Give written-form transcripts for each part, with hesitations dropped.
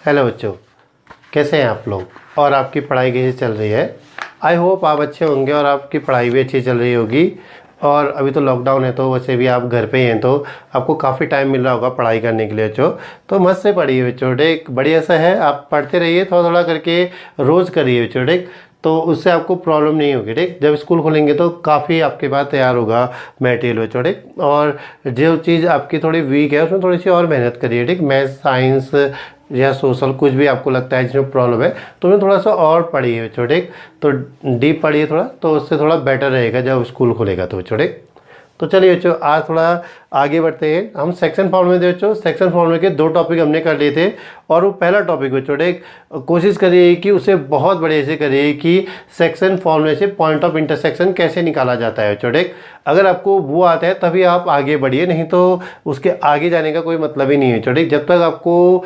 Hello बच्चों, कैसे हैं आप लोग और आपकी पढ़ाई कैसी चल रही है। आई होप आप अच्छे होंगे और आपकी पढ़ाई भी अच्छी चल रही होगी। और अभी तो लॉकडाउन है तो वैसे भी आप घर पे ही हैं तो आपको काफ़ी टाइम मिल रहा होगा पढ़ाई करने के लिए बच्चों। तो मस्त से पढ़िए बच्चों, एक बढ़िया सा है, आप पढ़ते रहिए, थोड़ा थोड़ा करके रोज़ करिए बच्चों, ठीक। तो उससे आपको प्रॉब्लम नहीं होगी, ठीक। जब स्कूल खोलेंगे तो काफ़ी आपके पास तैयार होगा मटेरियल बच्चों, ठीक। और जो चीज़ आपकी थोड़ी वीक है उसमें थोड़ी सी और मेहनत करिए, ठीक। मैथ, साइंस या सोशल कुछ भी आपको लगता है जिसमें प्रॉब्लम है तो उसमें थोड़ा सा और पढ़िए बच्चों, ठीक। तो डीप पढ़िए थोड़ा, तो उससे थोड़ा बेटर रहेगा जब स्कूल खुलेगा तो बच्चों, ठीक। तो चलिए बच्चों, आज थोड़ा आगे बढ़ते हैं। हम सेक्शन फॉर्मूले थे बच्चों, सेक्शन फॉर्मूले के 2 टॉपिक हमने कर लिए थे। और वो पहला टॉपिक बच्चों, ठीक, कोशिश करिए कि उसे बहुत बढ़िया से करिए कि सेक्शन फॉर्मूले से पॉइंट ऑफ इंटरसेक्शन कैसे निकाला जाता है बच्चों, ठीक। अगर आपको वो आता है तभी आप आगे बढ़िए, नहीं तो उसके आगे जाने का कोई मतलब ही नहीं है बच्चों, ठीक। जब तक आपको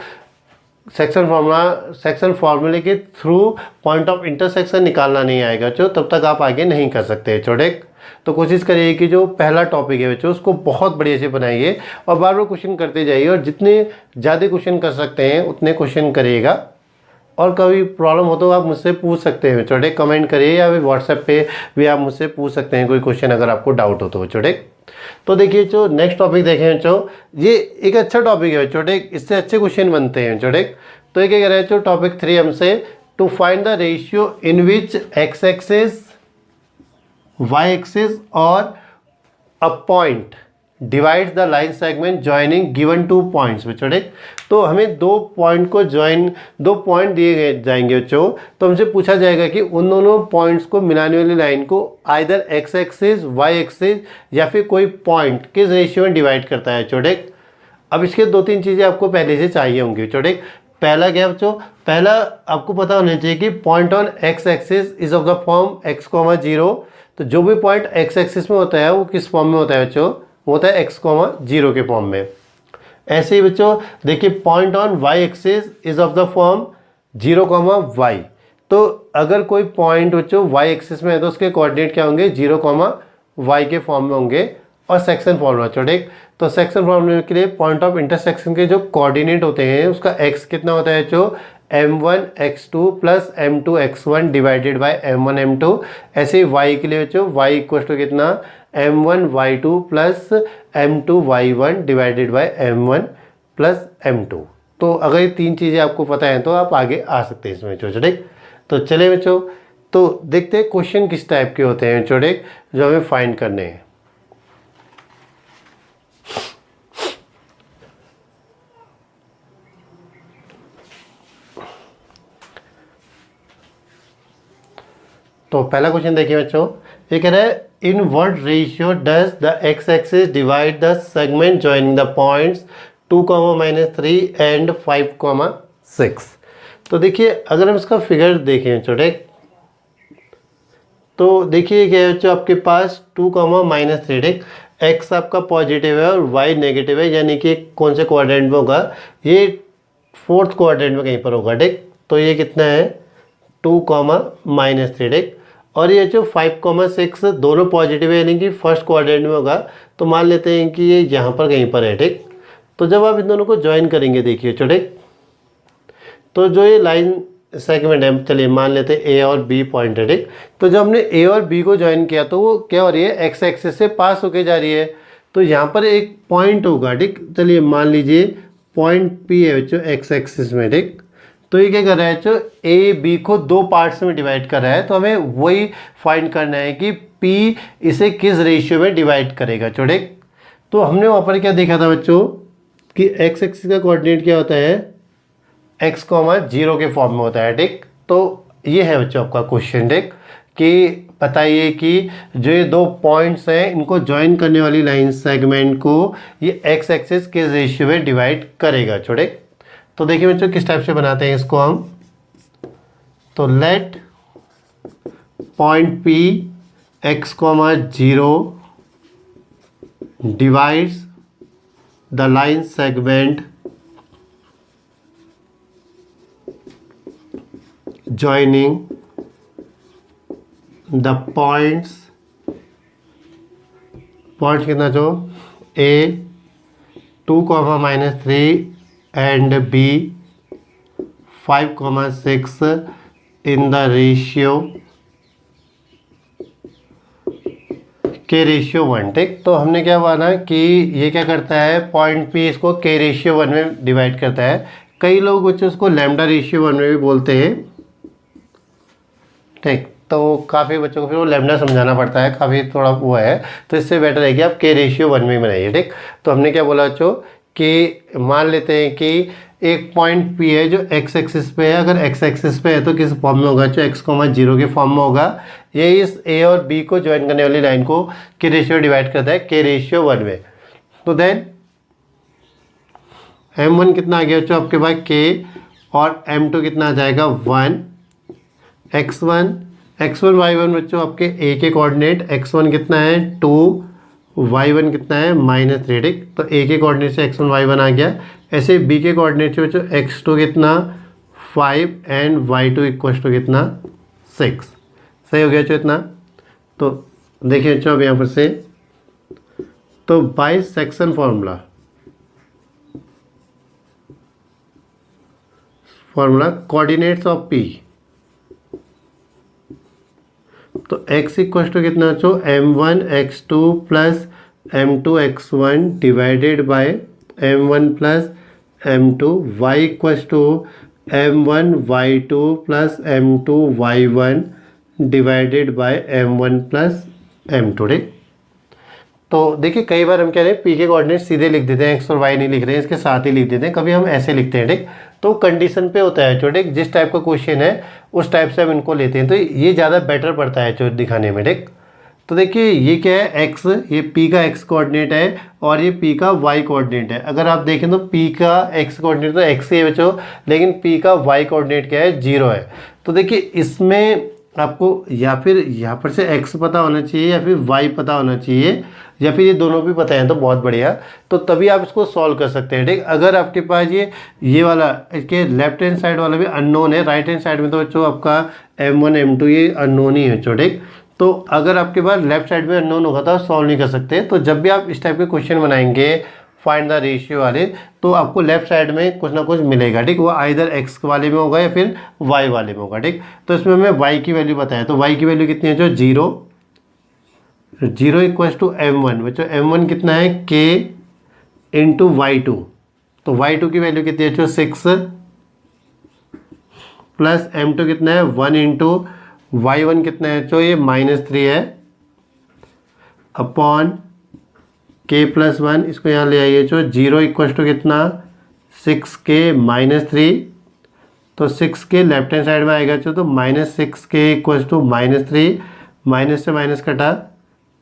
सेक्शन फार्मूले के थ्रू पॉइंट ऑफ इंटरसेक्शन निकालना नहीं आएगा बच्चों, तब तक आप आगे नहीं कर सकते बच्चों, ठीक। तो कोशिश करिए कि जो पहला टॉपिक है बच्चों उसको बहुत बढ़िया से बनाइए और बार बार क्वेश्चन करते जाइए, और जितने ज़्यादा क्वेश्चन कर सकते हैं उतने क्वेश्चन करिएगा। और कभी प्रॉब्लम हो तो आप मुझसे पूछ सकते हैं बच्चों, ठीक। कमेंट करिए या फिर व्हाट्सएप पे भी आप मुझसे पूछ सकते हैं कोई क्वेश्चन अगर आपको डाउट हो तो बच्चों, ठीक। तो देखिए जो नेक्स्ट टॉपिक देखें बच्चों, ये एक अच्छा टॉपिक है बच्चों, ठीक। इससे अच्छे क्वेश्चन बनते हैं बच्चों, ठीक। तो ये क्या कह रहे हैं बच्चों, टॉपिक 3 हमसे, to find the ratio in which x axis, Y axis और a point divides the line segment joining given 2 points बच्चों, ठीक। तो हमें 2 पॉइंट को जॉइन, 2 पॉइंट दिए जाएंगे बच्चों, तो हमसे पूछा जाएगा कि उन दोनों पॉइंट्स को मिलाने वाली लाइन को either X axis, Y axis या फिर कोई पॉइंट किस रेशियो में डिवाइड करता है बच्चों, ठीक। अब इसके 2-3 चीज़ें आपको पहले से चाहिए होंगी बच्चों, ठीक। पहला क्या बच्चों, पहला आपको पता होना चाहिए कि point on x axis is of the form x, 0। तो जो भी पॉइंट एक्स एक्सिस में होता है वो किस फॉर्म में होता है बच्चों, वो होता है x, 0 के फॉर्म में। ऐसे ही बच्चों देखिए, point on Y axis is of the form 0, y। तो अगर कोई पॉइंट बच्चों वाई एक्सिस में है तो उसके कोऑर्डिनेट क्या होंगे, 0, y के फॉर्म में होंगे। और सेक्शन फॉर्मूला बच्चों, ठीक। तो सेक्शन फॉर्मूले के लिए पॉइंट ऑफ इंटरसेक्शन के जो कोऑर्डिनेट होते हैं उसका x कितना होता है बच्चों, m1 x2 plus m2 x1 divided by m1 m2। ऐसे ही y के लिए बच्चों y इक्वल टू कितना, m1 y2 plus m2 y1 divided by m1 plus m2। तो अगर ये 3 चीज़ें आपको पता है तो आप आगे आ सकते हैं इसमें बच्चों, ठीक। तो चले बच्चों, तो देखते हैं क्वेश्चन किस टाइप के होते हैं बच्चों, ठीक, जो हमें फाइंड करने हैं। तो पहला क्वेश्चन देखिए बच्चों, ये कह रहा है इन what ratio does the x axis divide the segment joining the points 2, -3 and 5, 6। तो देखिए अगर हम इसका फिगर देखें बच्चों, ठीक, तो देखिए क्या है बच्चों, आपके पास 2, -3, ठीक। एक्स आपका पॉजिटिव है और वाई नेगेटिव है, यानी कि कौन से क्वाड्रेंट में होगा, ये 4th क्वाड्रेंट में कहीं पर होगा, ठीक। तो ये कितना है, 2, -3, ठीक। और ये जो 5, 6 दोनों पॉजिटिव है, यानी कि फर्स्ट क्वाड्रेंट में होगा। तो मान लेते हैं कि ये यहाँ पर कहीं पर है, ठीक। तो जब आप इन दोनों को ज्वाइन करेंगे देखिए बच्चों, ठीक, तो जो ये लाइन सेगमेंट है, चलिए मान लेते हैं ए और बी पॉइंट है, ठीक। तो जब हमने ए और बी को ज्वाइन किया तो वो क्या हो रही है, एक्स एक्सिस से पास होके जा रही है। तो यहाँ पर एक पॉइंट होगा, ठीक। चलिए मान लीजिए पॉइंट पी है बच्चों एक्स एक्सिस में, ठीक। तो ये क्या कर रहा है बच्चों, ए बी को 2 पार्ट्स में डिवाइड कर रहा है। तो हमें वही फाइंड करना है कि पी इसे किस रेशियो में डिवाइड करेगा बच्चों, ठीक। तो हमने वहाँ पर क्या देखा था बच्चों कि एक्स एक्सिस का कोऑर्डिनेट क्या होता है, x, 0 के फॉर्म में होता है, ठीक। तो ये है बच्चों आपका क्वेश्चन, ठीक, कि बताइए कि जो ये 2 पॉइंट्स हैं इनको ज्वाइन करने वाली लाइन सेगमेंट को ये x एक्सिस किस रेशियो में डिवाइड करेगा बच्चों, ठीक। तो देखिए बच्चों किस टाइप से बनाते हैं इसको हम। तो let point P x, 0 divides the line segment joining the points कितना जो A, 2, -3 and B, 5,6 in the ratio के रेशियो 1। ठीक, तो हमने क्या माना कि ये क्या करता है, पॉइंट पी इसको के रेशियो 1 में डिवाइड करता है। कई लोग बच्चों उसको लैम्डा रेशियो 1 में भी बोलते हैं। ठीक, तो काफ़ी बच्चों को फिर वो लैम्डा समझाना पड़ता है, काफ़ी थोड़ा वो है, तो इससे बेटर है कि आप के रेशियो 1 में बनाइए। ठीक, तो हमने क्या बोला बच्चों कि मान लेते हैं कि एक पॉइंट पी है जो एक्स एक्सिस पे है। अगर एक्स एक्सिस पे है तो किस फॉर्म में होगा, जो x,0 के फॉर्म में होगा। ये इस ए और बी को ज्वाइन करने वाली लाइन को के रेशियो डिवाइड करता है के रेशियो 1 में। तो देन m1 कितना आ गया बच्चों आपके पास k, और m2 कितना आ जाएगा 1। x1 y1 बच्चों आपके a के कोऑर्डिनेट, x1 कितना है 2, y1 कितना है -3। ठीक, तो a के कोऑर्डिनेट से x1 y1 आ गया। ऐसे b के कोऑर्डिनेट से बच्चों x2 कितना 5 एंड y2 इक्वल टू कितना 6। सही हो गया बच्चों इतना। तो देखिए बच्चों अब यहाँ पर से, तो by section formula coordinates of p, तो x इक्वल टू कितना बच्चों m1 x2 plus m2 x1 divided by m1 plus m2, y equal to m1 y2 plus m2 y1 divided by m1 plus m2। ठीक, तो देखिए कई बार हम कह रहे हैं पी के कोऑर्डिनेट सीधे लिख देते हैं, x और y नहीं लिख रहे हैं, इसके साथ ही लिख देते हैं, कभी हम ऐसे लिखते हैं। ठीक, तो कंडीशन पे होता है छोटे, जिस टाइप का क्वेश्चन है उस टाइप से हम इनको लेते हैं, तो ये ज़्यादा बेटर पड़ता है जो दिखाने में। ठीक, तो देखिए ये क्या है x, ये p का x कोऑर्डिनेट है और ये p का y कोऑर्डिनेट है। अगर आप देखें तो p का x कोऑर्डिनेट तो x ही है बच्चों, लेकिन p का y कोऑर्डिनेट क्या है 0 है। तो देखिए इसमें आपको या फिर यहाँ पर से x पता होना चाहिए या फिर y पता होना चाहिए, या फिर ये दोनों भी पता है तो बहुत बढ़िया, तो तभी आप इसको सॉल्व कर सकते हैं। ठीक, अगर आपके पास ये वाला इसके लेफ्ट हैंड साइड वाला भी अननोन है, राइट हैंड साइड में तो बच्चों आपका m1 m2 ये अननोन ही है बच्चों। ठीक, तो अगर आपके पास लेफ्ट साइड में अननोन होगा तो आप सॉल्व नहीं कर सकते। तो जब भी आप इस टाइप के क्वेश्चन बनाएंगे फाइंड द रेशियो वाले, तो आपको लेफ्ट साइड में कुछ ना कुछ मिलेगा। ठीक, वो आइदर x वाले में होगा या फिर y वाले में होगा। ठीक, तो इसमें हमें y की वैल्यू बताया, तो y की वैल्यू कितनी है जो 0 इक्वल्स टू m1 बच्चों, m1 कितना है k इंटू y2, तो y2 की वैल्यू कितनी है जो 6 प्लस m2 कितना है 1 इंटू y1 कितना है जो ये -3 है अपॉन k प्लस 1, इसको यहाँ ले आइए जो 0 इक्वल्स टू कितना 6k -3, तो 6k लेफ्ट हैंड साइड में आएगा जो, तो -6k इक्वल्स टू -3, माइनस से माइनस कटा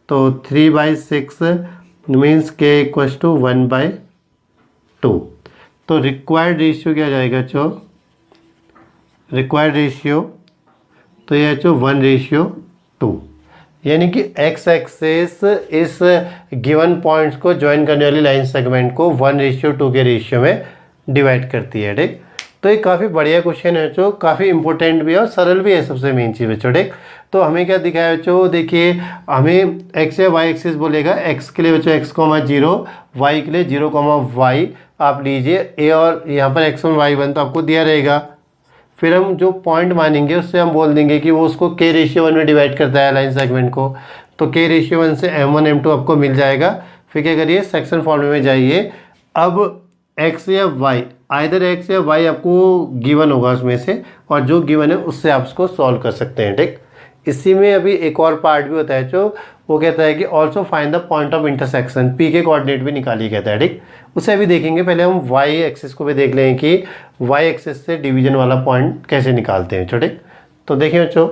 तो 3/6 मीन्स k इक्वल्स टू 1/2। तो रिक्वायर्ड रेशियो क्या जाएगा जो, रिक्वायर्ड रेशियो तो यह जो 1:2, यानी कि x एक्सेस इस गिवन पॉइंट्स को ज्वाइन करने वाली लाइन सेगमेंट को 1:2 के रेशियो में डिवाइड करती है। ठीक, तो ये काफ़ी बढ़िया क्वेश्चन है जो, काफ़ी इंपॉर्टेंट भी है और सरल भी है, सबसे मेन चीज़ बच्चों। ठीक, तो हमें क्या दिखाया बच्चों, देखिए हमें x या y एक्सिस बोलेगा, x के लिए बच्चों x,0, y के लिए 0,y आप लीजिए a, और यहाँ पर x1 y1 तो आपको दिया रहेगा। फिर हम जो पॉइंट मानेंगे उससे हम बोल देंगे कि वो उसको k रेशियो 1 में डिवाइड करता है लाइन सेगमेंट को, तो k रेशियो 1 से m1 m2 आपको मिल जाएगा। फिर क्या करिए सेक्शन फॉर्मूले में जाइए। अब x या y, आइदर x या y आपको गिवन होगा उसमें से, और जो गिवन है उससे आप उसको सॉल्व कर सकते हैं। ठीक, इसी में अभी एक और पार्ट भी होता है जो वो कहता है कि also find the point of intersection, P के कोऑर्डिनेट भी निकालिए कहता है। ठीक, उसे अभी देखेंगे, पहले हम वाई एक्सिस को भी देख लें कि वाई एक्सिस से डिवीजन वाला पॉइंट कैसे निकालते हैं छोटे। तो देखिए बच्चों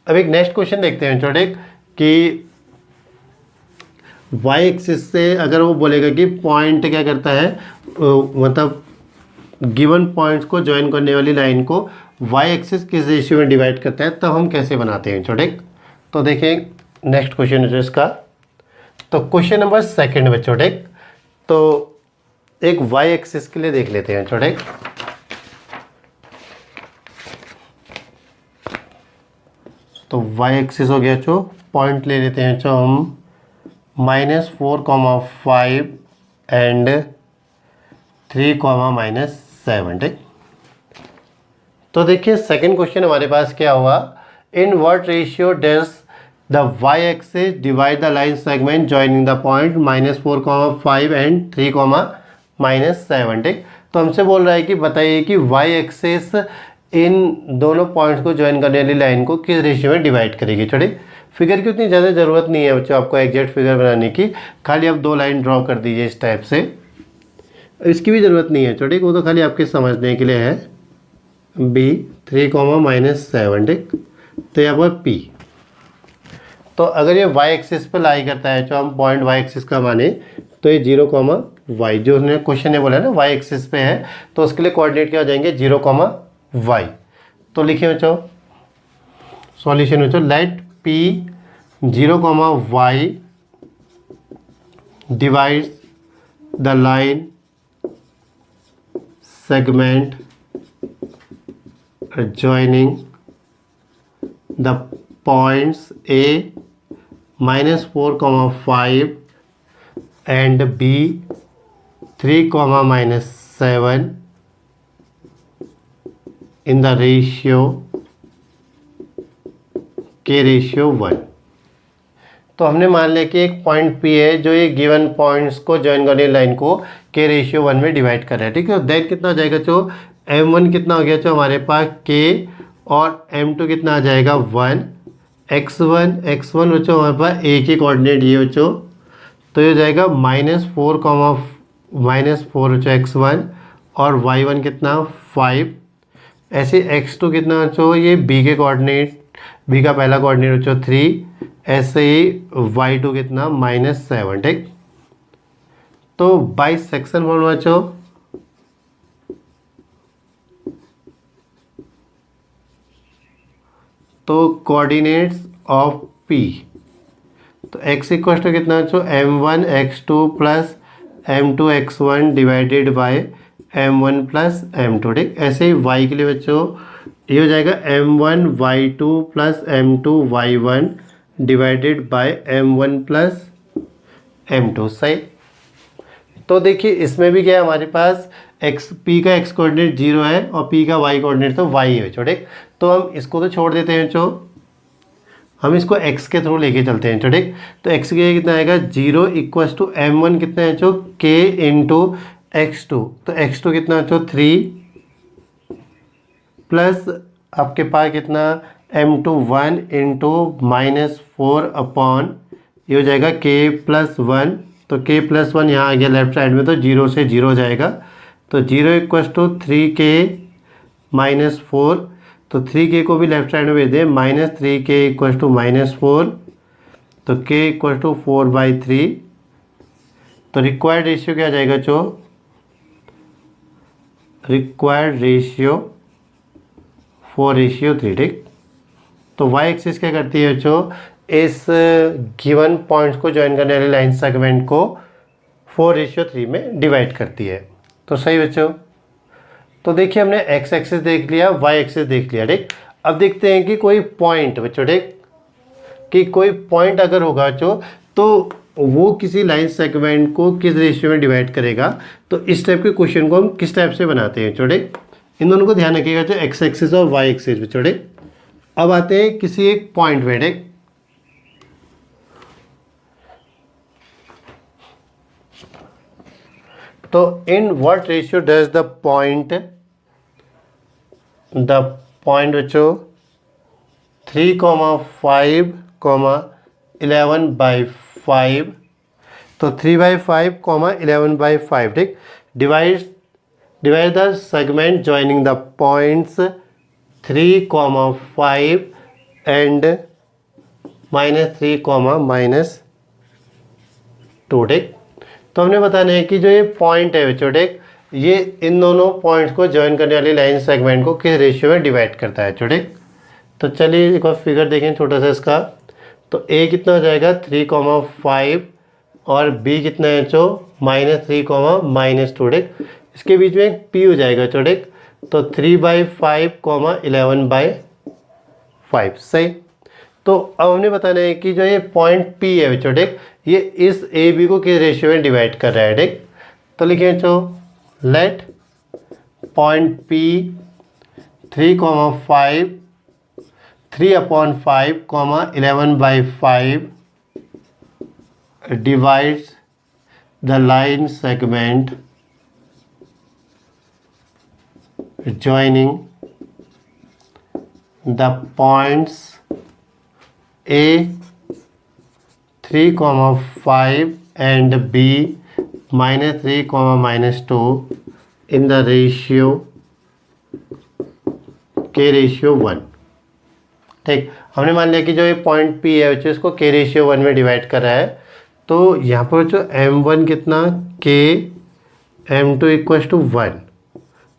अब एक नेक्स्ट क्वेश्चन देखते हैं छोटे कि वाई एक्सिस से अगर वो बोलेगा कि पॉइंट क्या करता है, मतलब गिवन पॉइंट्स को ज्वाइन करने वाली लाइन को वाई एक्सिस किस रेशियो में डिवाइड करता है, तब हम कैसे बनाते हैं छोटे। तो देखिए नेक्स्ट क्वेश्चन है इसका, तो क्वेश्चन नंबर 2 बच्चों छोटे, तो एक वाई एक्सिस के लिए देख लेते हैं छोटे। तो वाई एक्सिस हो गया जो, पॉइंट ले लेते हैं जो हम -4,5 एंड 3, -7। ठीक, तो देखिए सेकंड क्वेश्चन हमारे पास क्या हुआ, in what ratio does the Y axis divide the line segment joining the point -4,5 and 3,-7। ठीक, तो हमसे बोल रहा है कि बताइए कि वाई एक्सिस इन दोनों पॉइंट्स को ज्वाइन करने वाली लाइन को किस रेशियो में डिवाइड करेगी। छोटे फिगर की उतनी ज़्यादा ज़रूरत नहीं है बच्चों आपको एग्जैक्ट फिगर बनाने की, खाली आप 2 लाइन ड्रॉ कर दीजिए इस टाइप से, इसकी भी ज़रूरत नहीं है छोटे, वो तो खाली आपके समझने के लिए है। बी 3,-7। ठीक, तो यहाँ पर पी, तो अगर ये वाई एक्सिस पर लाई करता है, जो हम पॉइंट वाई एक्सिस का माने, तो ये 0,y जो उसने क्वेश्चन ने बोला है ना वाई एक्सिस पे है, तो उसके लिए कोऑर्डिनेट क्या हो जाएंगे 0,y। तो लिखिए बच्चों सॉल्यूशन बच्चों, let p 0,y divides the line segment joining the points A -4,5 and B 3,-7 in the ratio K ratio 1। तो हमने मान लिया कि एक पॉइंट P है जो ये गिवन पॉइंट्स को ज्वाइन करने लाइन को K रेशियो 1 में डिवाइड कर रहा है। ठीक है, देन कितना हो जाएगा जो M1 कितना हो गया जो हमारे पास K, और M2 कितना आ जाएगा 1, x1 बच्चों हमारे पास एक ही कोऑर्डिनेट ये बच्चों, तो ये हो जाएगा -4 बच्चों x1, और y1 कितना 5। ऐसे x2 कितना बच्चों ये b के कोऑर्डिनेट, b का पहला कोऑर्डिनेट बच्चों 3, ऐसे ही y2 कितना -7। ठीक, तो बाई सेक्शन वन बच्चों तो कोऑर्डिनेट्स ऑफ P, तो x इक्वल टू कितना बच्चों m1 x2 plus m2 x1 divided by m1 plus m2। ठीक, ऐसे ही y के लिए बच्चों ये हो जाएगा m1 y2 plus m2 y1 divided by m1 plus m2। सही, तो देखिए इसमें भी क्या है हमारे पास p का x कोऑर्डिनेट 0 है और p का y कोऑर्डिनेट तो y है छोटे, तो हम इसको तो छोड़ देते हैं बच्चों, हम इसको x के थ्रू लेके चलते हैं छोटे। तो x के कितना आएगा 0 इक्वल्स टू m1 कितना है बच्चों k इंटू x2, तो x2 कितना बच्चों 3 प्लस आपके पास कितना m2 1 इंटू -4 अपॉन ये हो जाएगा k प्लस 1, तो k प्लस 1 यहाँ आ गया लेफ्ट साइड में, तो 0 से 0 जाएगा, तो 0 इक्वल्स टू 3k -4, तो 3k को भी लेफ्ट साइड में भेज दें, -3k इक्वल्स टू -4, तो k इक्वल्स टू 4/3। तो रिक्वायर्ड रेशियो क्या आ जाएगा जो रिक्वायर्ड रेशियो 4:3। ठीक, तो y एक्सिस क्या करती है बच्चों, इस गिवन पॉइंट्स को ज्वाइन करने वाले लाइन सेगमेंट को 4:3 में डिवाइड करती है। तो सही बच्चों, तो देखिए हमने x एक्सिस देख लिया, y एक्सिस देख लिया। ठीक, अब देखते हैं कि कोई पॉइंट बच्चों, ठीक, कि कोई पॉइंट अगर होगा बच्चों तो वो किसी लाइन सेगमेंट को किस रेशियो में डिवाइड करेगा। तो इस टाइप के क्वेश्चन को हम किस टाइप से बनाते हैं बच्चों, ठीक, इन दोनों को ध्यान रखिएगा जो x एक्सिस और y एक्सिस बच्चों। ठीक, अब आते हैं किसी एक पॉइंट पे। ठीक, तो in what ratio does the point बच्चों 3,5, 11/5, तो 3/5, 11/5। ठीक, divide the segment joining the points 3,5 and -3, -2। ठीक, तो हमने बताना है कि जो ये पॉइंट है बच्चों, ठीक, ये इन दोनों पॉइंट्स को ज्वाइन करने वाली लाइन सेगमेंट को किस रेशियो में डिवाइड करता है बच्चों। ठीक, तो चलिए एक बार फिगर देखें छोटा सा इसका, तो a कितना हो जाएगा 3,5 और b कितना है बच्चों -3, -2। ठीक, इसके बीच में एक p हो जाएगा बच्चों। ठीक, तो 3/5, 11/5। सही, तो अब हमने बताना है कि जो ये पॉइंट P है बच्चों, ठीक, ये इस ए बी को किस रेशियो में डिवाइड कर रहा है। ठीक, तो लिखिए बच्चों let point P 3,5 3/5, 11/5 divides the line segment joining the points A 3,5 and B -3, -2 in the ratio K ratio 1। ठीक, हमने मान लिया कि जो ये पॉइंट P है बच्चों इसको K रेशियो 1 में डिवाइड कर रहा है। तो यहाँ पर जो M1 कितना K, M2 = 1,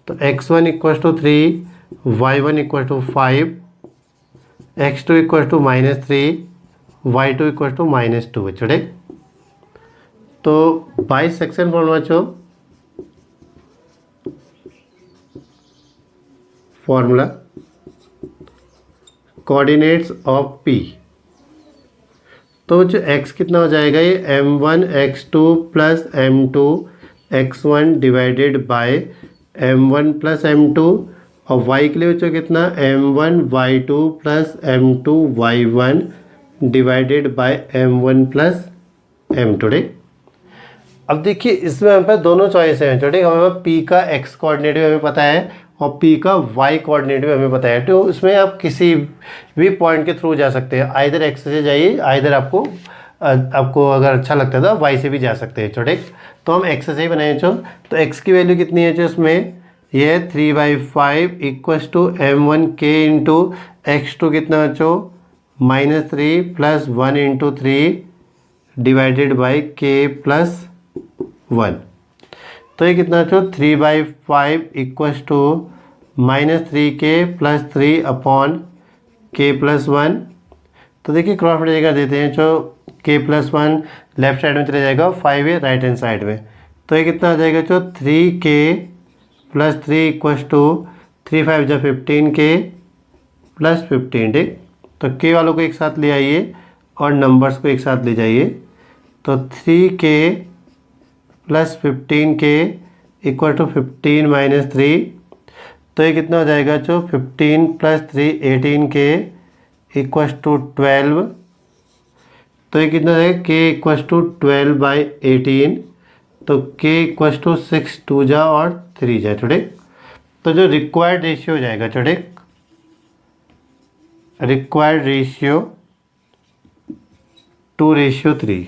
तो X1 = 3, Y1 = 5, X2 = -3, Y2 = -2 बच्चों। ठीक, तो बाई सेक्शन फॉर्मूला बच्चों, फॉर्मूला कोऑर्डिनेट्स ऑफ P। तो जो x कितना हो जाएगा, ये M1 X2 plus M2 X1 divided by M1 plus M2, और y के लिए बच्चों कितना M1 Y2 plus M2 Y1 divided by M1 plus M2। ठीक, अब देखिए इसमें हमारे पास दोनों चॉइस है। ठीक, हमें पास P का x कोऑर्डिनेट भी हमें पता है और P का y कोऑर्डिनेट भी हमें पता है। तो इसमें आप किसी भी पॉइंट के थ्रू जा सकते हैं, आइदर x से जाइए, आइदर आपको अगर अच्छा लगता है तो y से भी जा सकते हैं। ठीक, तो हम x से ही बनाए तो x की वैल्यू कितनी है इसमें, ये है 3/5 = M1 K इंटू X2 कितना बच्चों -3 plus 1 × 3 divided by K plus 1। तो ये कितना बच्चों 3/5 = -3K प्लस 3/K प्लस 1। तो देखिए क्रॉस मल्टीप्लाई कर देते हैं, जो K प्लस 1 लेफ्ट साइड में चले जाएगा, 5 है राइट हैंड साइड में। तो ये कितना आ जाएगा जो 3K प्लस 3 = 3 5 = 15K प्लस 15। ठीक, तो K वालों को एक साथ ले आइए और नंबर्स को एक साथ ले जाइए। तो 3K प्लस 15K = 15 - 3। तो ये कितना हो जाएगा जो 15 प्लस 3 18K = 12। तो ये कितना हो जाएगा K = 12/18। तो K = 6 2 जा और 3 जा। ठीक, तो जो रिक्वायर्ड रेशियो हो जाएगा, ठीक, रिक्वायर्ड रेशियो 2:3।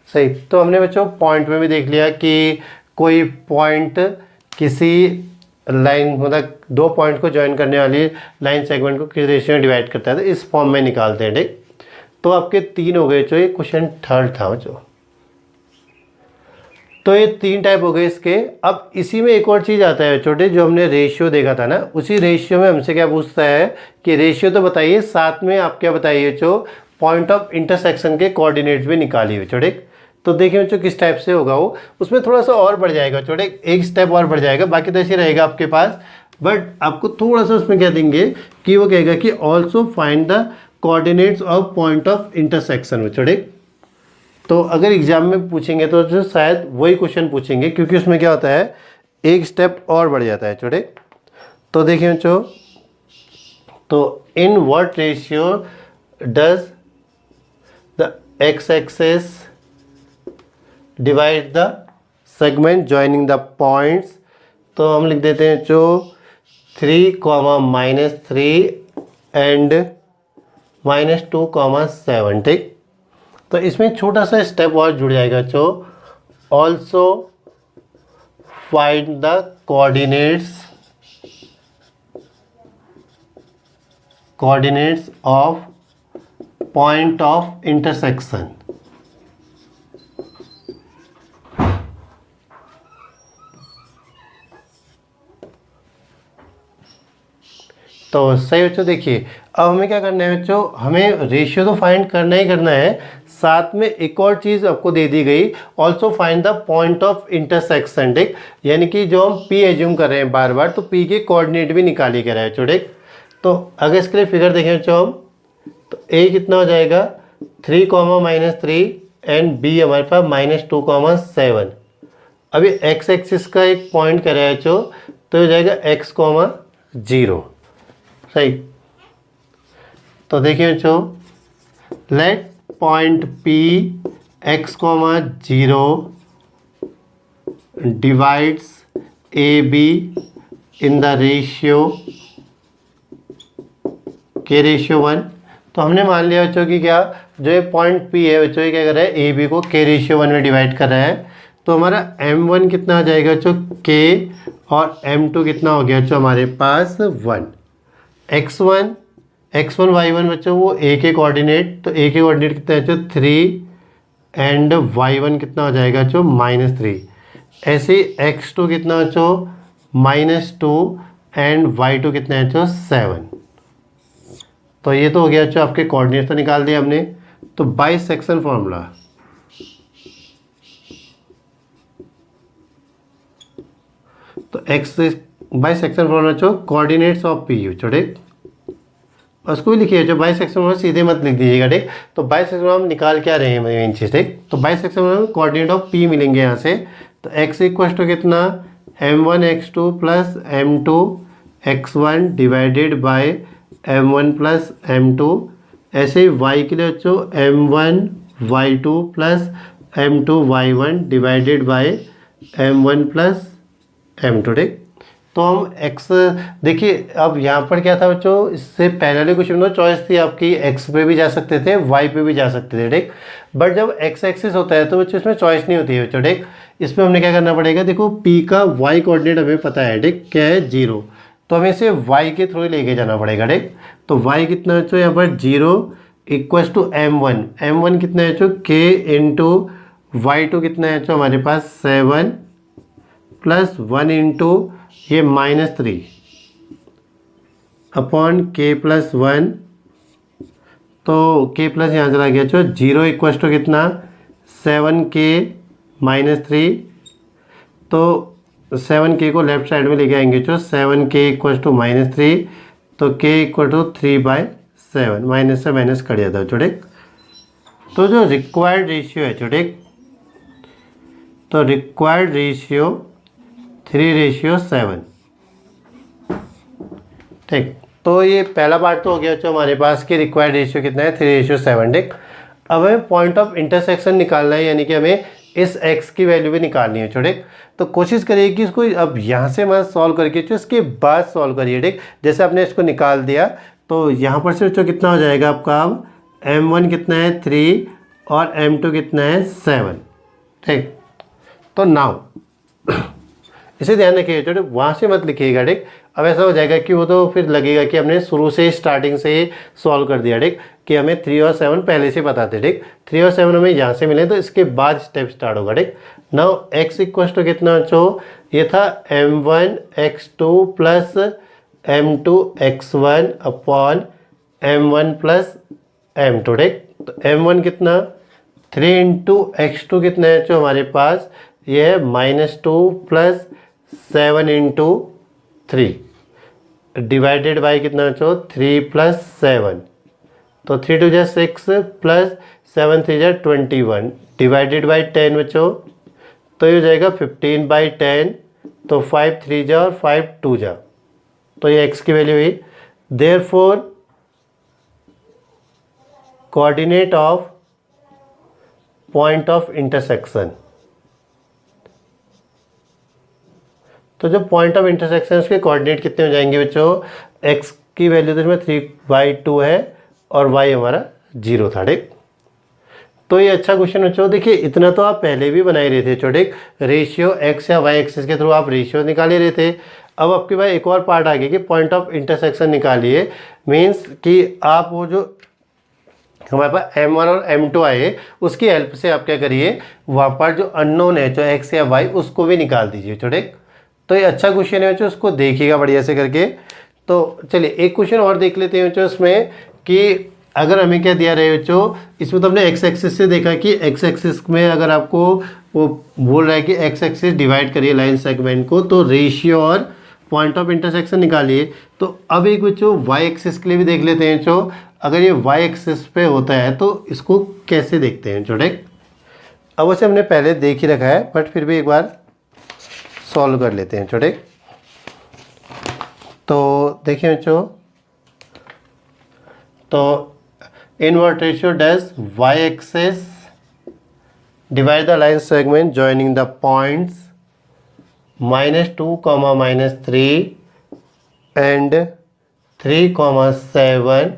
सही, तो हमने बच्चों पॉइंट में भी देख लिया कि कोई पॉइंट किसी लाइन मतलब दो पॉइंट को ज्वाइन करने वाली लाइन सेगमेंट को किस रेशियो में डिवाइड करता है, तो इस फॉर्म में निकालते हैं। ठीक, तो आपके 3 हो गए, जो ये क्वेश्चन 3rd था जो। तो ये 3 टाइप हो गए इसके। अब इसी में एक और चीज़ आता है छोटे, जो हमने रेशियो देखा था ना, उसी रेशियो में हमसे क्या पूछता है कि रेशियो तो बताइए, साथ में आप क्या बताइए जो पॉइंट ऑफ इंटरसेक्शन के कोऑर्डिनेट्स भी निकालिए। छोटे, तो देखिए बच्चों किस टाइप से होगा वो, उसमें थोड़ा सा और बढ़ जाएगा छोटे, एक स्टेप और बढ़ जाएगा, बाकी तो ऐसे रहेगा आपके पास, बट आपको थोड़ा सा उसमें क्या देंगे कि वो कहेगा कि also find the coordinates of point of intersection में। छोटे, तो अगर एग्जाम में पूछेंगे तो जो शायद वही क्वेश्चन पूछेंगे, क्योंकि उसमें क्या होता है एक स्टेप और बढ़ जाता है। छोटे, तो देखिए बच्चों, तो in what ratio does the X axis divide the segment joining the points, तो हम लिख देते हैं जो 3, -3 एंड -2, 7। ठीक, तो इसमें छोटा सा स्टेप और जुड़ जाएगा जो also find the coordinates of point of intersection. तो सही बच्चों, देखिए अब हमें क्या करना है बच्चों, हमें रेशियो तो फाइंड करना ही करना है, साथ में एक और चीज़ आपको दे दी गई, also find the point of intersection. ठीक, यानी कि जो हम P एज्यूम कर रहे हैं बार बार, तो P के कोऑर्डिनेट भी निकाली कर रहे हैं। ठीक, तो अगर इसके लिए फिगर देखें बच्चों हम, तो A कितना हो जाएगा 3, -3 एंड B हमारे पास -2, 7। अभी एक्स एक्सिस का एक पॉइंट कर रहा है जो, तो हो जाएगा x कॉमा 0, सही। तो देखिए बच्चों, let point P x comma 0 divides AB in the ratio के रेशियो 1। तो हमने मान लिया बच्चों कि क्या, जो ये पॉइंट P है बच्चों, ये क्या कर रहा है, AB को के रेशियो 1 में डिवाइड कर रहा है। तो हमारा M1 कितना आ जाएगा बच्चों, K, और M2 कितना हो गया बच्चों हमारे पास 1। X1 Y1 बच्चों वो A के कोऑर्डिनेट, तो A के कोऑर्डिनेट कितना है बच्चों 3, एंड Y1 कितना हो जाएगा बच्चों -3। ऐसे ही X2 कितना बच्चों -2, एंड Y2 कितना है बच्चों 7। तो ये तो हो गया बच्चों आपके कोऑर्डिनेट तो निकाल दिया हमने। तो बाइसेक्शन फॉर्मूला, तो एक्स बाइसेक्शन फॉर्मूला बच्चों कोऑर्डिनेट्स ऑफ पी छोटे, उसको भी लिखिए जो बाइसेक्शन फॉर्मूला सीधे मत लिख दीजिएगा, ठीक। तो बाइसेक्शन हम निकाल क्या रहे हैं मेन चीज़, ठीक। तो bisection formula coordinate of P मिलेंगे यहाँ से। तो x इक्वल टू कितना, m1 x2 plus m2 x1 divided by m1 plus m2। ऐसे ही y के लिए बच्चों m1 y2 plus m2 y1 divided by m1 plus m2, ठीक। तो हम x देखिए, अब यहाँ पर क्या था बच्चों, इससे पहले वाले क्वेश्चन में चॉइस थी आपकी, x पे भी जा सकते थे, y पे भी जा सकते थे, ठीक। बट जब x एक्सिस होता है तो बच्चों इसमें चॉइस नहीं होती है बच्चों, ठीक। इसमें हमने क्या करना पड़ेगा, देखो p का y कोऑर्डिनेट हमें पता है, ठीक, क्या है 0। तो हमें इसे y के थ्रू लेके जाना पड़ेगा, ठीक। तो y कितना बच्चों यहाँ पर 0 इक्वल्स टू m1 कितना है बच्चों k इंटू y2 कितना है बच्चों हमारे पास 7 प्लस 1 इंटू ये -3 अपॉन k प्लस 1। तो k प्लस यहाँ चला गया बच्चों 0 इक्वल्स टू कितना 7k -3। तो 7k को लेफ्ट साइड में लेके आएंगे बच्चों, 7k इक्वल्स टू -3। तो k इक्वल टू 3/7, माइनस से माइनस कट जाता है छोटे। तो जो रिक्वायर्ड रेशियो है छोटे, तो रिक्वायर्ड रेशियो 3:7, ठीक। तो ये पहला पार्ट तो हो गया बच्चों हमारे पास कि रिक्वायर्ड रेशियो कितना है 3:7, ठीक। अब हमें पॉइंट ऑफ इंटरसेक्शन निकालना है, यानी कि हमें इस x की वैल्यू भी निकालनी है छोटे। तो कोशिश करिए कि इसको अब यहाँ से मत सॉल्व करके तो इसके बाद सॉल्व करिए, ठीक। जैसे आपने इसको निकाल दिया तो यहाँ पर से बच्चों कितना हो जाएगा आपका, अब m1 कितना है 3 और m2 कितना है 7, ठीक। तो नाउ इसे ध्यान रखिएगा छोटे, वहाँ से मत लिखिएगा, ठीक। अब ऐसा हो जाएगा कि वो तो फिर लगेगा कि हमने शुरू से स्टार्टिंग से ही सॉल्व कर दिया, ठीक, कि हमें 3 और 7 पहले से पता थे, ठीक। 3 और 7 हमें यहाँ से मिले तो इसके बाद स्टेप स्टार्ट होगा, ठीक। नाउ x इक्वल टू कितना बच्चों, ये था m1 x2 plus m2 x1 upon m1 plus m2, ठीक। तो m1 कितना 3 इंटू x2 कितना है बच्चों हमारे पास, ये है -2 प्लस 7 इंटू 3 डिवाइडेड बाई कितना बच्चों 3 प्लस 7। तो 3 2 जा 6 प्लस 7 3 जा 21 डिवाइडेड बाई 10 बच्चों। तो ये हो जाएगा 15/10। तो 5 3 जा और 5 2 जा, तो ये x की वैल्यू हुई। Therefore coordinate of point of intersection, तो जो पॉइंट ऑफ इंटरसेक्शन उसके कोऑर्डिनेट कितने हो जाएंगे बच्चों, x की वैल्यू तो इसमें 3/2 है और y हमारा 0 था, ठीक। तो ये अच्छा क्वेश्चन बच्चों, देखिए इतना तो आप पहले भी बना ही रहे थे छोटे, रेशियो x या y एक्सिस के थ्रू आप रेशियो निकाल ही रहे थे। अब आपके पास एक और पार्ट आ गया कि पॉइंट ऑफ इंटरसेक्शन निकालिए, मीन्स कि आप वो जो हमारे पास m1 और m2 आए उसकी हेल्प से आप क्या करिए, वहाँ पर जो अननोन है जो x या y उसको भी निकाल दीजिए छोटे। तो ये अच्छा क्वेश्चन है बच्चों, उसको देखिएगा बढ़िया से करके। तो चलिए एक क्वेश्चन और देख लेते हैं बच्चों इसमें, कि अगर हमें क्या दिया रहे बच्चों, इसमें तो हमने x एक्सिस से देखा कि x एक्सिस में अगर आपको वो बोल रहा है कि x एक्सिस डिवाइड करिए लाइन सेगमेंट को, तो रेशियो और पॉइंट ऑफ इंटरसेक्शन निकालिए। तो अब एक बच्चों y एक्सिस के लिए भी देख लेते हैं बच्चों, अगर ये y एक्सिस पे होता है तो इसको कैसे देखते हैं छोटे। अब वैसे हमने पहले देख ही रखा है बट फिर भी एक बार सॉल्व कर लेते हैं छोटे। तो देखिए बच्चों, तो in what ratio dash Y axis divide the line segment joining the points -2, -3 and 3, 7।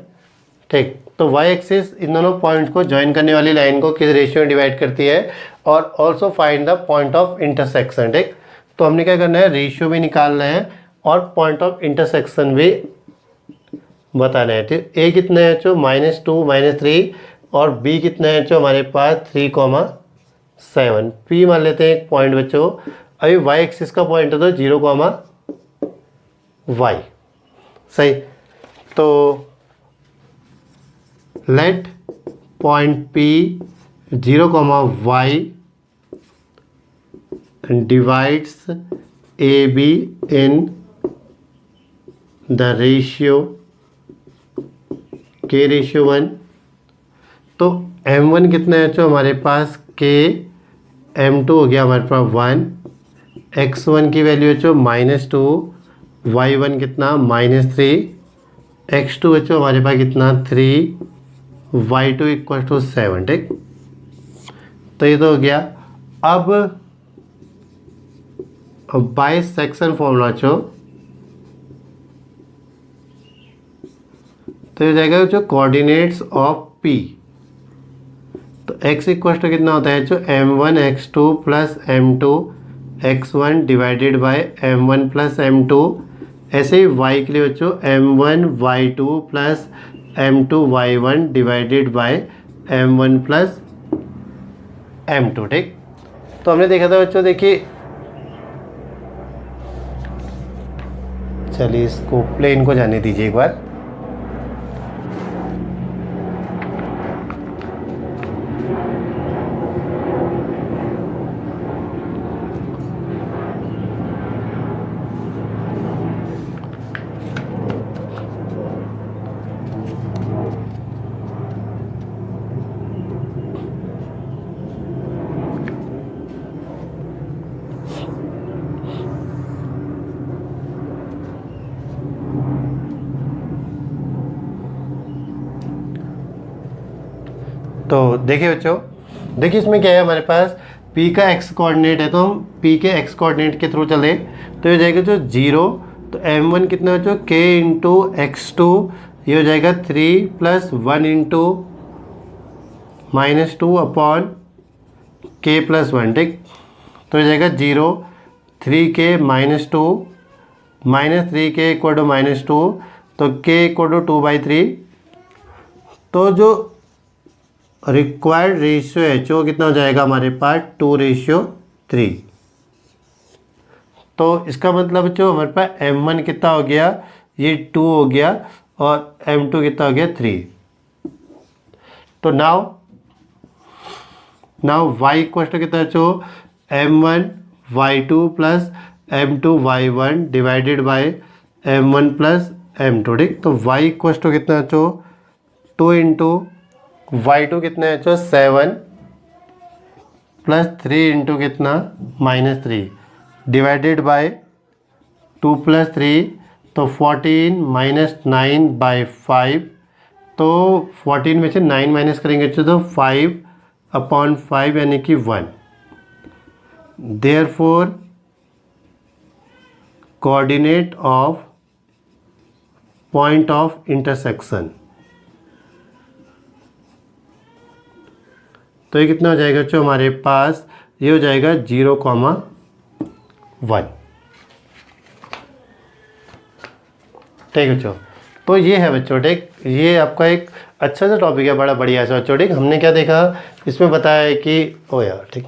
ठीक, तो वाई एक्सिस इन दोनों पॉइंट्स को ज्वाइन करने वाली लाइन को किस रेशियो में डिवाइड करती है, और also find the point of intersection. ठीक, तो हमने क्या करना है, रेशियो भी निकालना है और पॉइंट ऑफ इंटरसेक्शन भी बताना है। ठीक, ए कितना है जो -2, -3 और बी कितना है जो हमारे पास 3, 7। पी मान लेते हैं एक पॉइंट बच्चों। अभी वाई एक्सिस का पॉइंट है तो 0, वाई। सही, तो let point P 0, Y divides A B in the ratio के रेशियो 1। तो m1 कितना है जो हमारे पास k, m2 हो गया हमारे पास 1, x1 की वैल्यू है जो -2, y1 कितना -3, x2 है जो हमारे पास कितना 3, y2 = 7। ठीक, तो ये तो हो गया। अब बाय सेक्शन फॉर्मूला चो, तो ये जाएगा जो कोऑर्डिनेट्स ऑफ P, तो x = कितना होता है जो m1 x2 plus m2 x1 divided by m1 plus m2। ऐसे ही y के लिए बच्चों m1 y2 plus m2 y1 divided by m1 plus m2। ठीक, तो हमने देखा था बच्चों, देखिए चलिए इसको प्लेन को जाने दीजिए एक बार। तो देखिए बच्चों, देखिए इसमें क्या है हमारे पास P का x कोऑर्डिनेट है, तो हम P के x कोऑर्डिनेट के थ्रू चले तो ये जाएगा जो 0, तो m1 कितना है जो k × x2, ये हो जाएगा 3 + 1 × -2 अपॉन k + 1। ठीक, तो ये जाएगा 0, 3k -2 -3k = -2, तो k = 2/3। तो जो रिक्वायर्ड रेशियो है जो कितना हो जाएगा हमारे पास 2:3। तो इसका मतलब जो हमारे पास m1 कितना हो गया, ये 2 हो गया, और m2 कितना हो गया 3। तो नाउ y = कितना है जो m1 y2 plus m2 y1 divided by m1 plus m2। ठीक, तो y = कितना है जो 2 × y2 कितना है जो 7 प्लस 3 × कितना -3 डिवाइडेड बाय 2 + 3, तो 14 - 9/5। तो 14 में से 9 माइनस करेंगे तो 5/5 यानी कि 1। Therefore coordinate of point of intersection, तो ये कितना हो जाएगा जो हमारे पास, ये हो जाएगा 0, 1। ठीक बच्चों, तो ये है बच्चों। ठीक, ये आपका एक अच्छा सा टॉपिक है, बड़ा बढ़िया सा बच्चों। ठीक, हमने क्या देखा इसमें बताया है कि ओ यार, ठीक,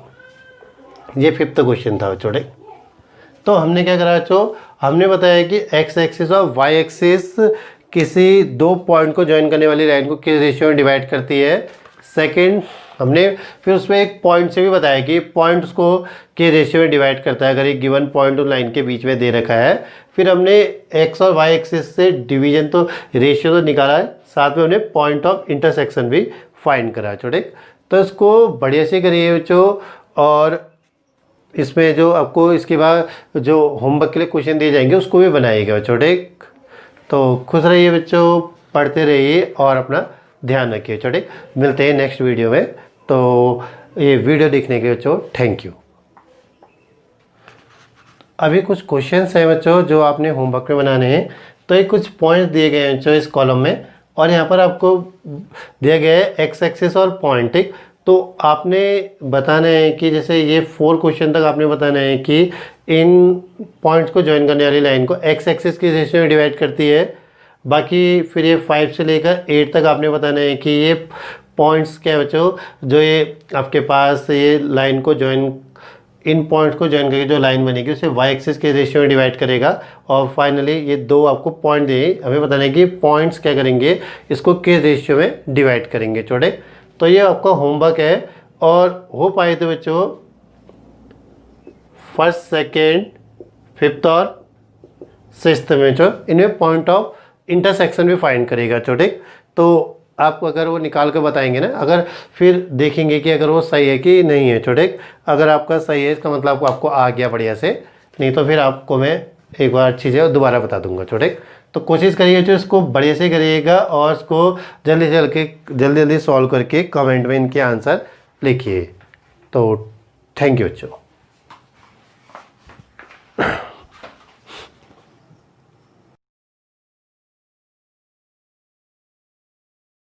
ये 5th क्वेश्चन था बच्चों। ठीक, तो हमने क्या करा बच्चों, हमने बताया कि x एक्सिस और y एक्सिस किसी दो पॉइंट को ज्वाइन करने वाली लाइन को किस रेशियो में डिवाइड करती है। सेकंड, हमने फिर उसमें एक पॉइंट से भी बताया कि पॉइंट्स को के रेशियो में डिवाइड करता है अगर एक गिवन पॉइंट और लाइन के बीच में दे रखा है। फिर हमने x और y एक्सिस से डिवीजन तो रेशियो तो निकाला है, साथ में हमने पॉइंट ऑफ इंटरसेक्शन भी फाइंड करा है। छोटे, तो इसको बढ़िया से करिए बच्चों, और इसमें जो आपको इसके बाद जो होमवर्क के लिए क्वेश्चन दिए जाएंगे उसको भी बनाइएगा छोटे। तो खुश रहिए बच्चों, पढ़ते रहिए और अपना ध्यान रखिए। चलो ठीक, मिलते हैं नेक्स्ट वीडियो में। तो ये वीडियो देखने के लिए बच्चों थैंक यू। अभी कुछ क्वेश्चंस हैं बच्चों जो आपने होमवर्क में बनाने हैं। तो ये कुछ पॉइंट्स दिए गए हैं बच्चों इस कॉलम में, और यहाँ पर आपको दिया गया है एक्स एक्सिस और पॉइंट। ठीक, तो आपने बताना है कि जैसे ये 4 क्वेश्चन तक आपने बताना है कि इन पॉइंट्स को ज्वाइन करने वाली लाइन को एक्स एक्सिस किस रेशियो में डिवाइड करती है। बाकी फिर ये 5 से लेकर 8 तक आपने बताना है कि ये पॉइंट्स क्या है बच्चों, जो ये आपके पास ये लाइन को ज्वाइन, इन पॉइंट्स को ज्वाइन करके जो लाइन बनेगी उसे वाई एक्सिस के रेशियो में डिवाइड करेगा। और फाइनली ये 2 आपको पॉइंट दिए, हमें बताना है कि पॉइंट्स क्या करेंगे, इसको किस रेशियो में डिवाइड करेंगे। छोटे, तो ये आपका होमवर्क है। और हो पाए तो बच्चों फर्स्ट, सेकेंड, फिफ्थ और सिक्स्थ में जो इनमें पॉइंट ऑफ इंटरसेक्शन भी फाइंड करेगा। छोटे, तो आपको अगर वो निकाल कर बताएंगे ना, अगर फिर देखेंगे कि अगर वो सही है कि नहीं है। छोटे, अगर आपका सही है इसका मतलब आपको आ गया बढ़िया से, नहीं तो फिर आपको मैं एक बार चीज़ें दोबारा बता दूंगा। छोटे, तो कोशिश करिए जो इसको बढ़िया से करिएगा और इसको जल्दी जल्दी सॉल्व करके कमेंट में इनके आंसर लिखिए। तो थैंक यू बच्चों।